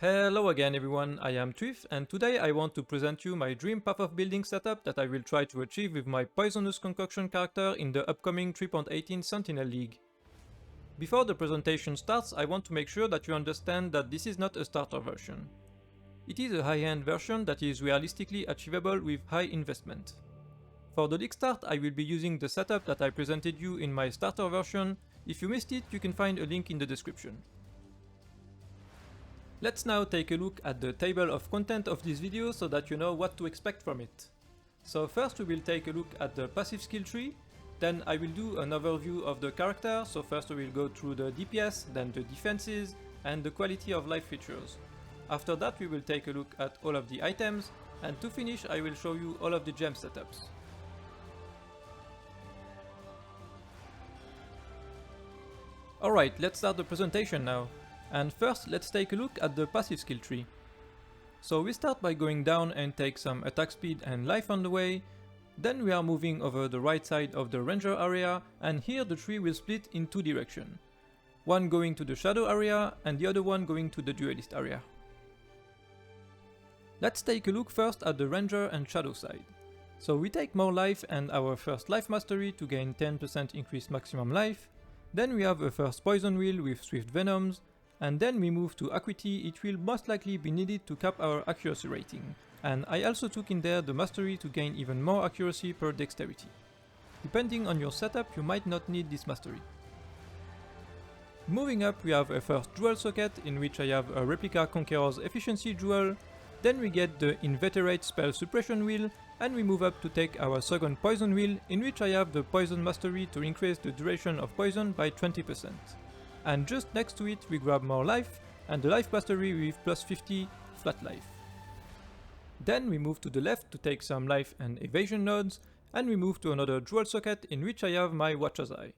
Hello again everyone, I am Trough, and today I want to present you my dream path of building setup that I will try to achieve with my Poisonous Concoction character in the upcoming 3.18 Sentinel League. Before the presentation starts, I want to make sure that you understand that this is not a starter version. It is a high-end version that is realistically achievable with high investment. For the league start, I will be using the setup that I presented you in my starter version. If you missed it, you can find a link in the description. Let's now take a look at the table of content of this video so that you know what to expect from it. So first we will take a look at the passive skill tree, then I will do an overview of the character, so first we will go through the DPS, then the defenses, and the quality of life features. After that we will take a look at all of the items, and to finish I will show you all of the gem setups. Alright, let's start the presentation now. And first, let's take a look at the passive skill tree. So we start by going down and take some attack speed and life on the way. Then we are moving over the right side of the ranger area, and here the tree will split in two directions. One going to the shadow area and the other one going to the duelist area. Let's take a look first at the ranger and shadow side. So we take more life and our first life mastery to gain 10% increased maximum life. Then we have a first poison wheel with swift venoms. And then we move to acuity. It will most likely be needed to cap our accuracy rating. And I also took in there the mastery to gain even more accuracy per dexterity. Depending on your setup, you might not need this mastery. Moving up, we have a first jewel socket in which I have a replica Conqueror's efficiency jewel. Then we get the inveterate spell suppression wheel, and we move up to take our second poison wheel in which I have the poison mastery to increase the duration of poison by 20%. And just next to it we grab more life and the life mastery with plus 50 flat life. Then we move to the left to take some life and evasion nodes, and we move to another jewel socket in which I have my Watcher's Eye.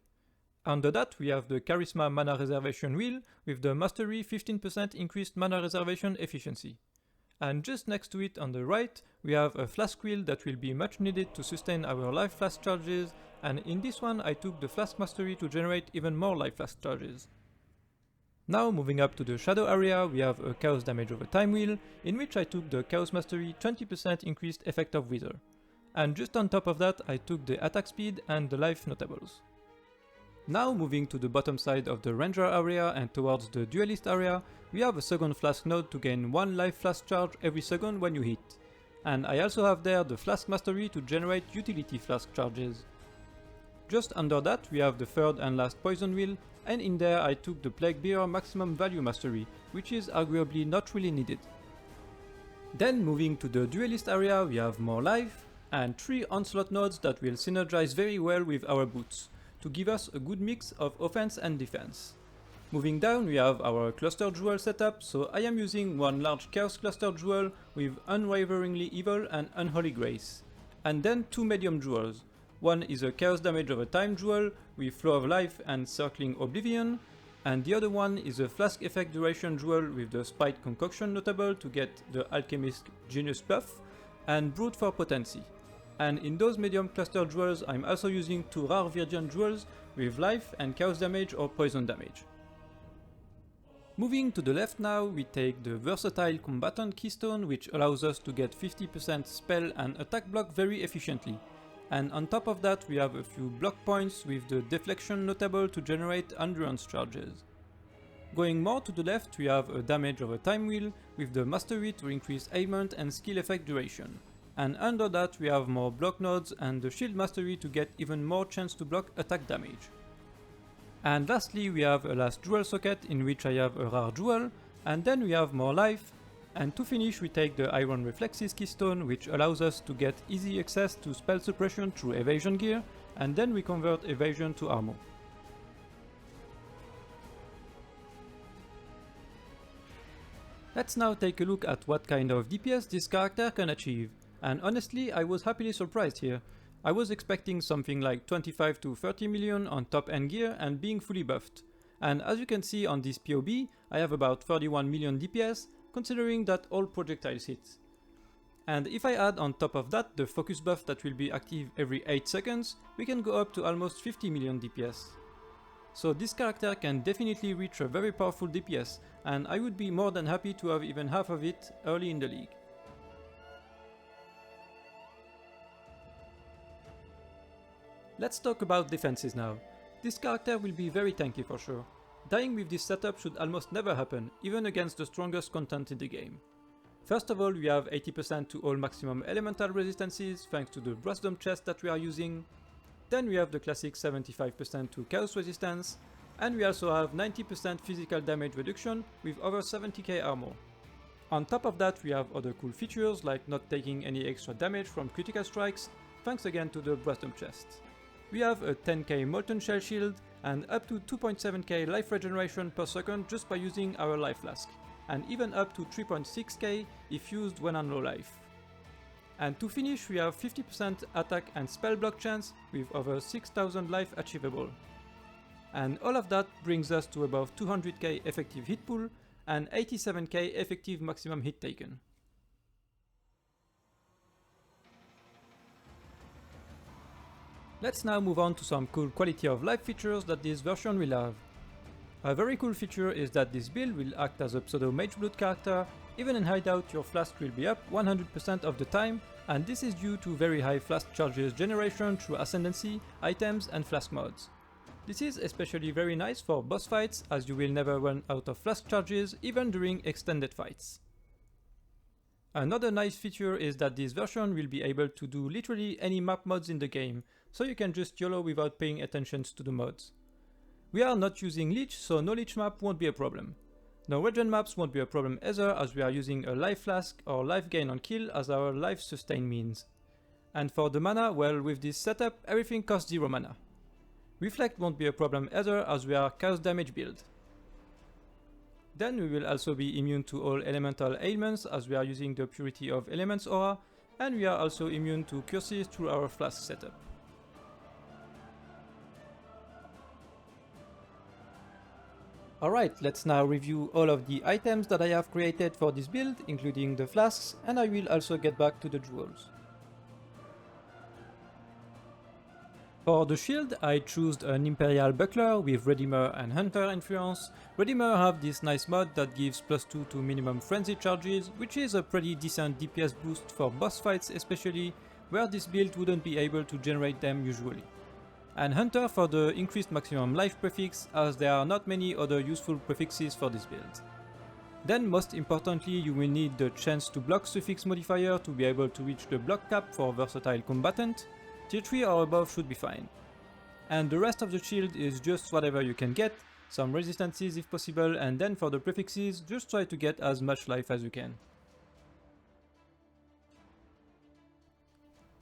Under that we have the charisma mana reservation wheel with the mastery 15% increased mana reservation efficiency. And just next to it on the right we have a flask wheel that will be much needed to sustain our life flask charges, and in this one I took the flask mastery to generate even more life flask charges. Now moving up to the shadow area, we have a chaos damage over time wheel in which I took the chaos mastery 20% increased effect of wither. And just on top of that I took the attack speed and the life notables. Now moving to the bottom side of the ranger area and towards the duelist area, we have a second flask node to gain 1 life flask charge every second when you hit. And I also have there the flask mastery to generate utility flask charges. Just under that we have the third and last poison wheel, and in there I took the plague bearer maximum value mastery, which is arguably not really needed. Then moving to the duelist area we have more life, and 3 onslaught nodes that will synergize very well with our boots, to give us a good mix of offense and defense. Moving down we have our cluster jewel setup, so I am using one large chaos cluster jewel with unwaveringly evil and unholy grace. And then 2 medium jewels. One is a chaos damage over time jewel with flow of life and circling oblivion, and the other one is a flask effect duration jewel with the spiked concoction notable to get the alchemist genius buff, and brute for potency. And in those medium cluster jewels I'm also using 2 rare virgin jewels with life and chaos damage or poison damage. Moving to the left now, we take the versatile combatant keystone, which allows us to get 50% spell and attack block very efficiently. And on top of that we have a few block points with the deflection notable to generate endurance charges. Going more to the left we have a damage over time wheel with the mastery to increase aimment and skill effect duration. And under that we have more block nodes and the shield mastery to get even more chance to block attack damage. And lastly we have a last jewel socket in which I have a rare jewel, and then we have more life. And to finish we take the Iron Reflexes keystone, which allows us to get easy access to spell suppression through evasion gear, and then we convert evasion to armor. Let's now take a look at what kind of DPS this character can achieve, and honestly I was happily surprised here. I was expecting something like 25 to 30 million on top end gear and being fully buffed. And as you can see on this PoB, I have about 31 million DPS, considering that all projectiles hit. And if I add on top of that the focus buff that will be active every 8 seconds, we can go up to almost 50 million DPS. so this character can definitely reach a very powerful DPS, and I would be more than happy to have even half of it early in the league. Let's talk about defenses now. This character will be very tanky for sure. Dying with this setup should almost never happen, even against the strongest content in the game. First of all, we have 80% to all maximum elemental resistances thanks to the Brass Dome chest that we are using. Then we have the classic 75% to chaos resistance, and we also have 90% physical damage reduction with over 70k armor. On top of that, we have other cool features like not taking any extra damage from critical strikes, thanks again to the Brass Dome chest. We have a 10k Molten Shell shield and up to 2.7k life regeneration per second just by using our life flask, and even up to 3.6k if used when on low life. And to finish, we have 50% attack and spell block chance with over 6000 life achievable. And all of that brings us to above 200k effective hit pool and 87k effective maximum hit taken. Let's now move on to some cool quality of life features that this version will have. A very cool feature is that this build will act as a pseudo mageblood character. Even in hideout, your flask will be up 100% of the time, and this is due to very high flask charges generation through ascendancy, items and flask mods. This is especially very nice for boss fights, as you will never run out of flask charges even during extended fights. Another nice feature is that this version will be able to do literally any map mods in the game, so you can just YOLO without paying attention to the mods. We are not using Leech, so no Leech map won't be a problem. No regen maps won't be a problem either, as we are using a life flask or life gain on kill as our life sustain means. And for the mana, well, with this setup everything costs 0 mana. Reflect won't be a problem either, as we are chaos damage build. Then we will also be immune to all elemental ailments as we are using the Purity of Elements aura, and we are also immune to curses through our flask setup. Alright, let's now review all of the items that I have created for this build, including the flasks, and I will also get back to the jewels. For the shield, I chose an Imperial Buckler with Redeemer and Hunter influence. Redeemer have this nice mod that gives +2 to minimum frenzy charges, which is a pretty decent DPS boost for boss fights especially, where this build wouldn't be able to generate them usually. And Hunter for the increased maximum life prefix, as there are not many other useful prefixes for this build. Then most importantly, you will need the chance to block suffix modifier to be able to reach the block cap for versatile combatant. Tier 3 or above should be fine. And the rest of the shield is just whatever you can get, some resistances if possible, and then for the prefixes just try to get as much life as you can.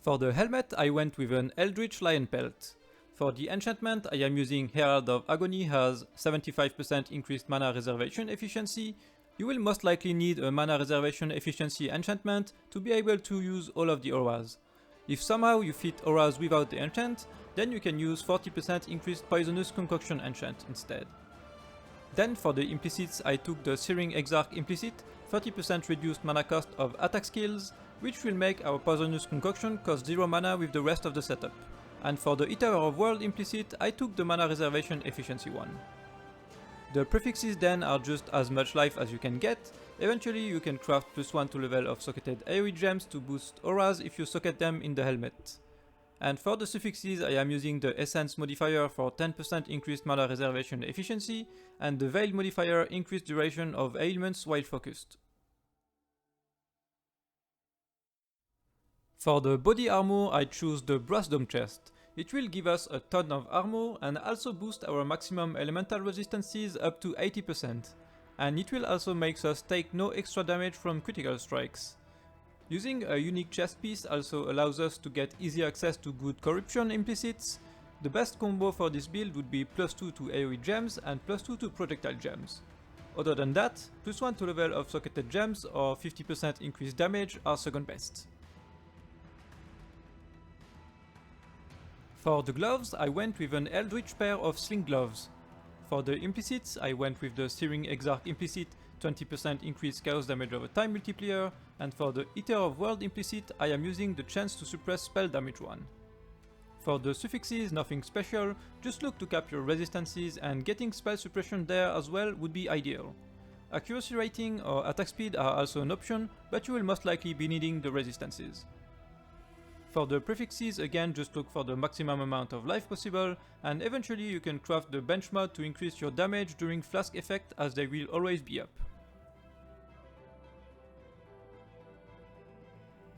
For the helmet I went with an Eldritch Lion Pelt. For the enchantment I am using Herald of Agony, has 75% increased mana reservation efficiency. You will most likely need a mana reservation efficiency enchantment to be able to use all of the auras. If somehow you fit auras without the enchant, then you can use 40% increased Poisonous Concoction enchant instead. Then for the implicits I took the Searing Exarch implicit, 30% reduced mana cost of attack skills, which will make our Poisonous Concoction cost 0 mana with the rest of the setup. And for the Eater of World implicit, I took the mana reservation efficiency one. The prefixes then are just as much life as you can get. Eventually you can craft +1 to level of socketed AoE gems to boost auras if you socket them in the helmet. And for the suffixes I am using the Essence modifier for 10% increased mana reservation efficiency, and the Veil modifier increased duration of ailments while focused. For the body armor I chose the Brass Dome chest. It will give us a ton of armor and also boost our maximum elemental resistances up to 80%. And it will also make us take no extra damage from critical strikes. Using a unique chest piece also allows us to get easy access to good corruption implicits. The best combo for this build would be +2 to AoE gems and +2 to projectile gems. Other than that, +1 to level of socketed gems or 50% increased damage are second best. For the gloves, I went with an Eldritch pair of Sling gloves. For the implicits, I went with the Searing Exarch implicit, 20% increased chaos damage over time multiplier, and for the Eater of World implicit, I am using the chance to suppress spell damage one. For the suffixes, nothing special, just look to cap your resistances, and getting spell suppression there as well would be ideal. Accuracy rating or attack speed are also an option, but you will most likely be needing the resistances. For the prefixes, again just look for the maximum amount of life possible, and eventually you can craft the bench mod to increase your damage during flask effect, as they will always be up.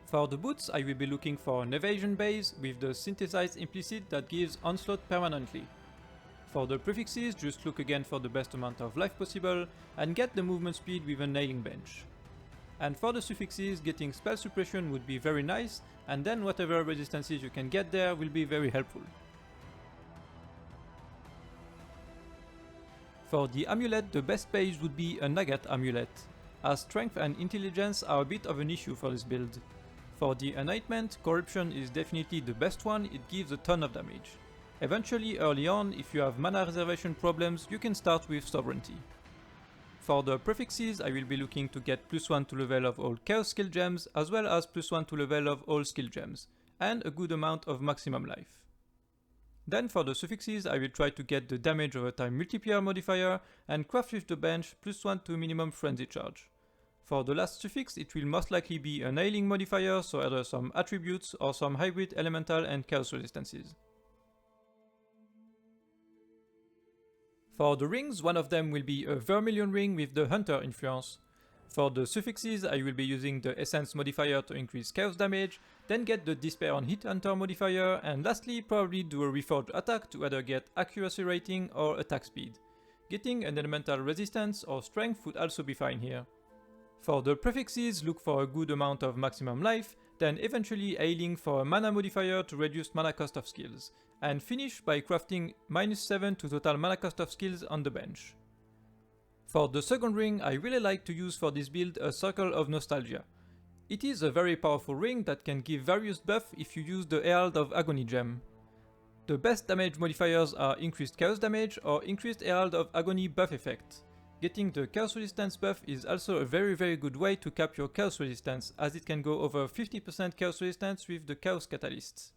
For the boots, I will be looking for an evasion base with the synthesized implicit that gives onslaught permanently. For the prefixes, just look again for the best amount of life possible and get the movement speed with a nailing bench. And for the suffixes, getting spell suppression would be very nice, and then whatever resistances you can get there will be very helpful. For the amulet, the best base would be a Nugget amulet, as strength and intelligence are a bit of an issue for this build. For the enlightenment, corruption is definitely the best one, it gives a ton of damage. Eventually, early on, if you have mana reservation problems, you can start with sovereignty. For the prefixes, I will be looking to get +1 to level of all chaos skill gems, as well as +1 to level of all skill gems, and a good amount of maximum life. Then for the suffixes, I will try to get the damage over time multiplier modifier, and craft with the bench +1 to minimum frenzy charge. For the last suffix, it will most likely be a nailing modifier, so either some attributes or some hybrid elemental and chaos resistances. For the rings, one of them will be a Vermilion ring with the Hunter influence. For the suffixes, I will be using the Essence modifier to increase chaos damage, then get the Despair on Hit Hunter modifier, and lastly probably do a Reforged attack to either get accuracy rating or attack speed. Getting an elemental resistance or strength would also be fine here. For the prefixes, look for a good amount of maximum life, then eventually ailing for a mana modifier to reduce mana cost of skills, and finish by crafting -7 to total mana cost of skills on the bench. For the second ring, I really like to use for this build a Circle of Nostalgia. It is a very powerful ring that can give various buffs if you use the Herald of Agony gem. The best damage modifiers are increased chaos damage or increased Herald of Agony buff effect. Getting the chaos resistance buff is also a very good way to cap your chaos resistance, as it can go over 50% chaos resistance with the chaos catalysts.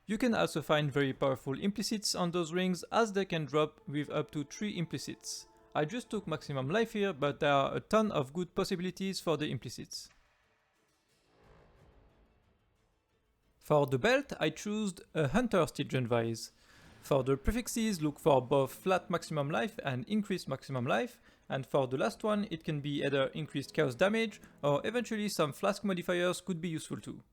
You can also find very powerful implicits on those rings, as they can drop with up to 3 implicits. I just took maximum life here, but there are a ton of good possibilities for the implicits. For the belt, I chose a Hunter Stygian Vise. For the prefixes, look for both flat maximum life and increased maximum life, and for the last one, it can be either increased chaos damage, or eventually some flask modifiers could be useful too.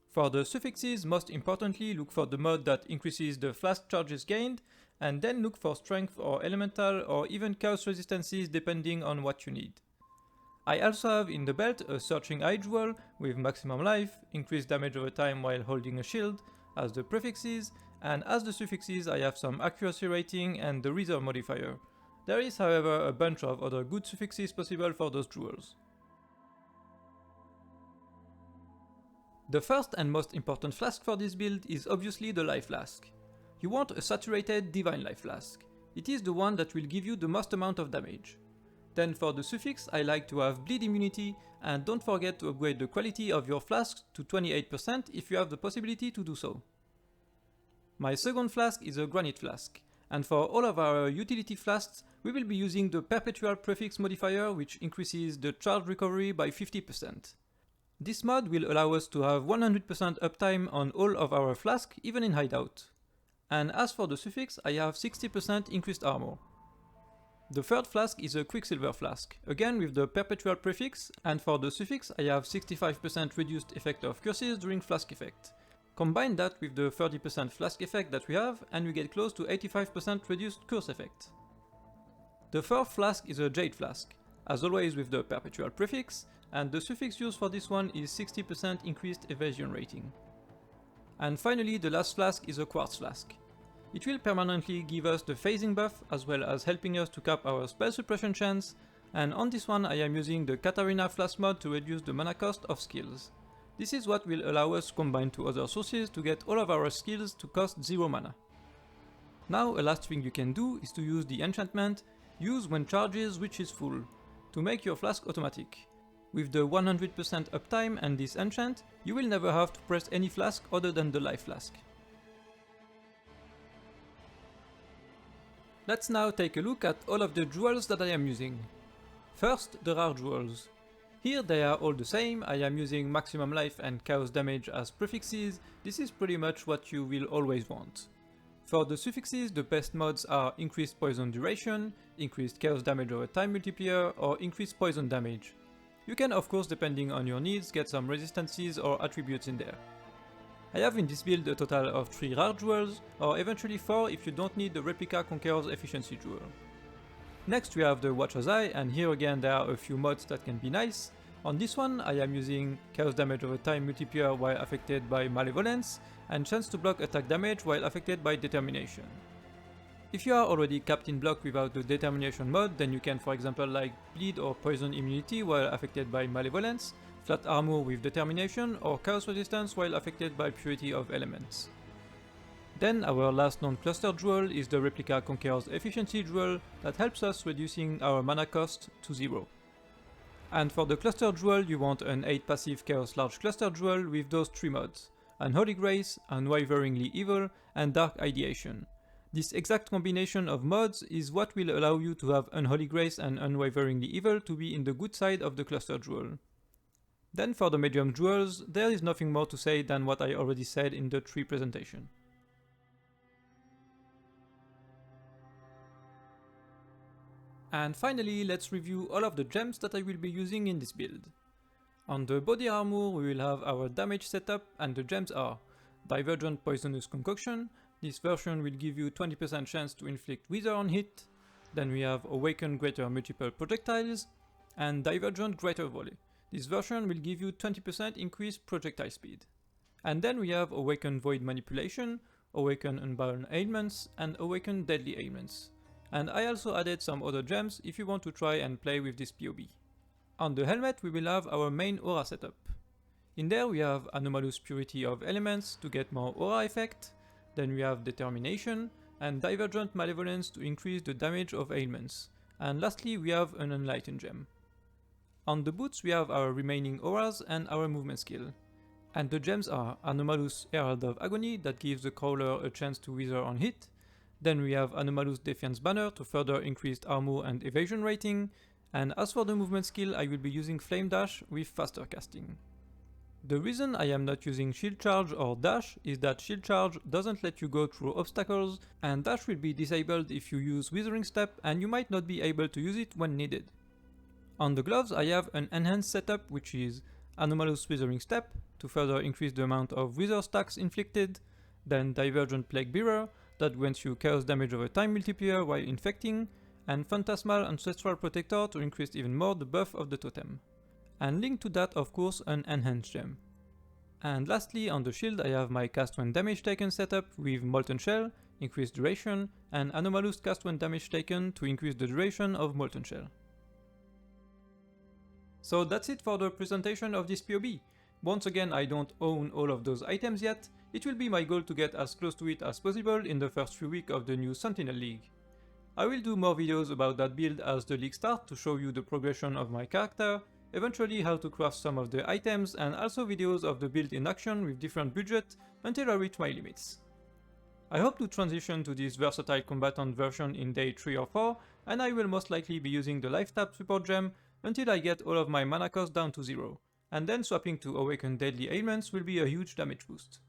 For the suffixes, most importantly, look for the mod that increases the flask charges gained, and then look for strength or elemental or even chaos resistances depending on what you need. I also have in the belt a Searching Eye Jewel with maximum life, increased damage over time while holding a shield, as the prefixes, and as the suffixes I have some accuracy rating and the reserve modifier. There is however a bunch of other good suffixes possible for those jewels. The first and most important flask for this build is obviously the Life Flask. You want a saturated Divine Life Flask. It is the one that will give you the most amount of damage. Then for the suffix, I like to have bleed immunity, and don't forget to upgrade the quality of your flasks to 28% if you have the possibility to do so. My second flask is a Granite Flask, and for all of our utility flasks, we will be using the Perpetual Prefix modifier, which increases the charge recovery by 50%. This mod will allow us to have 100% uptime on all of our flasks, even in hideout. And as for the suffix, I have 60% increased armor. The third flask is a Quicksilver Flask, again with the Perpetual Prefix, and for the suffix I have 65% reduced effect of curses during flask effect. Combine that with the 30% flask effect that we have, and we get close to 85% reduced curse effect. The fourth flask is a Jade Flask, as always with the Perpetual Prefix, and the suffix used for this one is 60% increased evasion rating. And finally, the last flask is a Quartz Flask. It will permanently give us the phasing buff, as well as helping us to cap our spell suppression chance, and on this one I am using the Katarina Flask mod to reduce the mana cost of skills. This is what will allow us to combine to other sources to get all of our skills to cost 0 mana. Now a last thing you can do is to use the enchantment Use when charges reaches full, to make your flask automatic. With the 100% uptime and this enchant, you will never have to press any flask other than the life flask. Let's now take a look at all of the jewels that I am using. First, the rare jewels. Here they are all the same. I am using maximum life and chaos damage as prefixes. This is pretty much what you will always want. For the suffixes, the best mods are increased poison duration, increased chaos damage over time multiplier, or increased poison damage. You can, of course, depending on your needs, get some resistances or attributes in there. I have in this build a total of 3 rare jewels, or eventually 4 if you don't need the Replica Conqueror's Efficiency jewel. Next we have the Watcher's Eye, and here again there are a few mods that can be nice. On this one I am using chaos damage over time multiplier while affected by malevolence, and chance to block attack damage while affected by determination. If you are already capped in block without the determination mod, then you can for example like bleed or poison immunity while affected by malevolence, flat armor with determination, or chaos resistance while affected by purity of elements. Then our last non-cluster jewel is the Replica Conqueror's Efficiency jewel that helps us reducing our mana cost to 0. And for the cluster jewel you want an 8 passive chaos large cluster jewel with those 3 mods: Unholy Grace, Unwaveringly Evil, and Dark Ideation. This exact combination of mods is what will allow you to have Unholy Grace and Unwaveringly Evil to be in the good side of the cluster jewel. Then for the medium jewels, there is nothing more to say than what I already said in the tree presentation. And finally, let's review all of the gems that I will be using in this build. On the body armor we will have our damage setup, and the gems are Divergent Poisonous Concoction. This version will give you 20% chance to inflict Wither on hit. Then we have Awaken Greater Multiple Projectiles, and Divergent Greater Volley. This version will give you 20% increased projectile speed. And then we have Awaken Void Manipulation, Awaken Unbound Ailments, and Awaken Deadly Ailments. And I also added some other gems if you want to try and play with this PoB. On the helmet we will have our main aura setup. In there we have Anomalous Purity of Elements to get more aura effect, then we have Determination, and Divergent Malevolence to increase the damage of ailments, and lastly we have an Enlightened gem. On the boots we have our remaining auras and our movement skill. And the gems are Anomalous Herald of Agony that gives the crawler a chance to wither on hit. Then we have Anomalous Defiance Banner to further increased armor and evasion rating. And as for the movement skill, I will be using Flame Dash with faster casting. The reason I am not using Shield Charge or Dash is that Shield Charge doesn't let you go through obstacles, and Dash will be disabled if you use Withering Step, and you might not be able to use it when needed. On the gloves I have an enhanced setup, which is Anomalous Withering Step to further increase the amount of Wither stacks inflicted, then Divergent Plague Bearer that grants you chaos damage over time multiplier while infecting, and Phantasmal Ancestral Protector to increase even more the buff of the totem. And linked to that of course an enhanced gem. And lastly on the shield I have my cast when damage taken setup with Molten Shell, increased duration, and Anomalous cast when damage taken to increase the duration of Molten Shell. So that's it for the presentation of this PoB. Once again, I don't own all of those items yet. It will be my goal to get as close to it as possible in the first few weeks of the new Sentinel League. I will do more videos about that build as the league starts to show you the progression of my character, eventually how to craft some of the items, and also videos of the build in action with different budget until I reach my limits. I hope to transition to this versatile combatant version in day 3 or 4, and I will most likely be using the life tap support gem until I get all of my mana cost down to 0, and then swapping to Awaken Deadly Ailments will be a huge damage boost.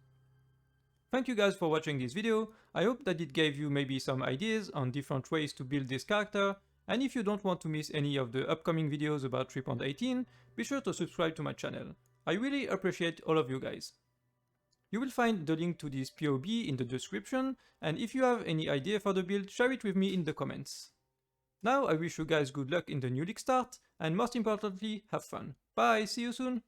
Thank you guys for watching this video. I hope that it gave you maybe some ideas on different ways to build this character, and if you don't want to miss any of the upcoming videos about 3.18, be sure to subscribe to my channel. I really appreciate all of you guys. You will find the link to this PoB in the description, and if you have any idea for the build, share it with me in the comments. Now I wish you guys good luck in the new league start, and most importantly, have fun. Bye, see you soon!